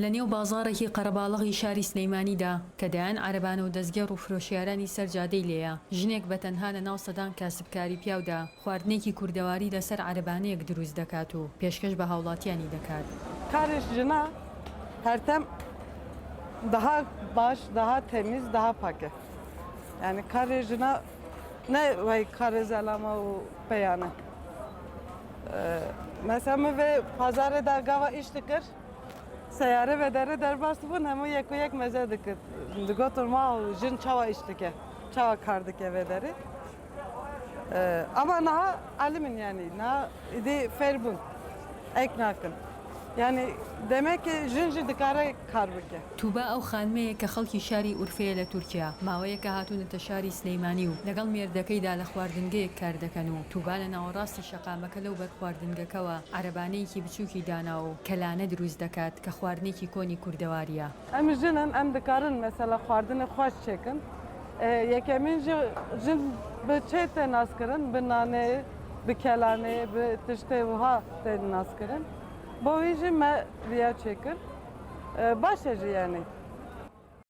لە نێو بازاڕێکی قەرەباڵغی شاری سلەیمانیدا کە دایان عەرەبانە و دەستگێڕ و فرۆشیارانی سەرجادەی لێیە، ژنێک بە تەنها لە ناو سەدان کاسبکاری پیاودا خواردنێکی کوردەواری لەسەر عەرەبانەیەک دروست دەکات و پێشکەش بە هاوڵاتیانی دەکات. کارش جنا هەرتەم daha baş, daha temiz, daha pake. Yani karıcına ne vay karızelama o peyane. Mesela ve pazarda da gava iş tıkır. Seyyare ve dere derbastı bu nemu yek meze dıkır. Dıgoturma o jin çava iş tıkır. Çava kardık eve deri. Ama naha alimin yani naha idi ferbun. Eknakın. Yani demek ki jinji dikare karbike. تووبا ئەو خانمەیە کە خەڵکی شاری ئورفەیە لە تورکیا ماوەیە کە هاتوونەتە شاری سلەیمانی و لەگەڵ مێردەکەیدا لە خواردنگەیەک کار دەکەن و تووبا لە ناوەڕاستی شەقامەکە لەو بەر خواردنگەکەوە عەرەبانەیەکی بچووکی داناوە و کەلانە دروست دەکات کە خواردنێکی کۆنی کوردەواریە. Em jinin em dikarin mesela xwardinê xweş çêkin. Yekemîn jin bi çê tê naskirin, bi nanê, bi kelanê, bi tiştê wiha tê naskirin. Bo wî jî me riya çêkir. Baş e jî yani.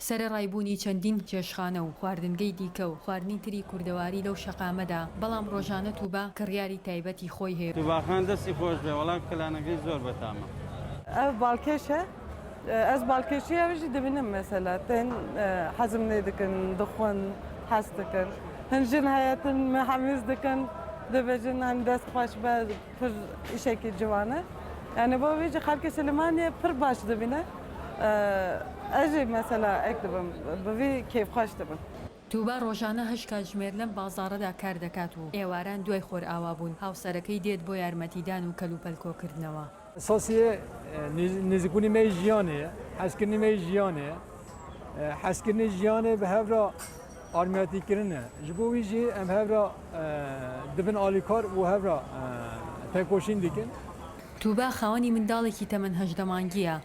سەرەڕایبوونی چەندین جێشخانە و خواردنگەی دیکە و خواردنی تری کوردەواری لەو شەقامەدا بەڵام ڕۆژانە تووبا کڕیاری تایبەتی خۆی هەیە. تووباخان دەستی خۆش بێ وەڵام کەلانەکەی زۆر بەتامە. Ev balkêş e. Ez balkêşiya wî jî dibînim mesela. Tên hezm lê dikin, dixwin, hes dikin. Hin jin heyetin me hemîz dikin, dibêjin hem dest xweş be pir îşekî ciwan e. Yani bo wî jî xelkê Silêmaniyê pir baş dibîne. Ez jî mesela ek dibim, bi vî kêfxweş dibim. تووبا ڕۆژانە هەشت کاتژمێر لەم بازاڕەدا کار دەکات و ئێواران دوای خۆر ئاوابوون هاوسەرەکەی دێت بۆ یارمەتیدان و کەلوپەلکۆکردنەوە. اساسیه نزیکونی می جیانه حسکرنی می جیانه حسکرنی جیانه به هفرا آرمیاتی کرنه جبوی جی ام هفرا دبن آلیکار و هفرا تکوشین دیکن. تووبا خاوەنی منداڵێکی تەمەن هەژدەمانگیە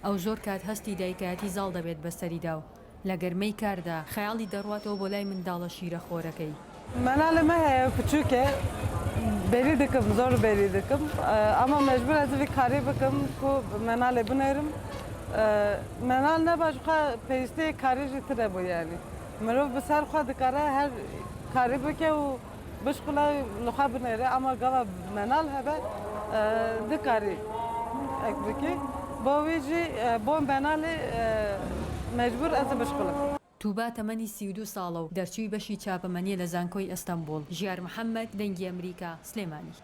ئەو زۆر کات هەستی دایکایەتی زاڵ دەبێت بەسەریدا و لە گەرمەی کاردا خەیاڵی دەڕواتەوە بۆ لای منداڵە شیرەخۆرەکەی. Menalê me heye küçük e. Berî dikim, zor berî dikim. Ama mecbur ez vî karî bikim ku menalê binêrim. Menal ne baş xwe pêwîstiyê karî jî tire bû yani. Mirov bi ser xwe dikare her karî bike û bişkule li xwe binêre ama gava menal hebe dikarî ek bikî. Bo wî jî bo menalê mecbur ez ê bişkulim. تووبا تەمەنی 32 ساڵە و دەرچووی بەشی چاپەمەنیە لە زانکۆی ئەستەمبوڵ. ژیار محەممەد، دەنگی ئەمریکا، سلێمانی.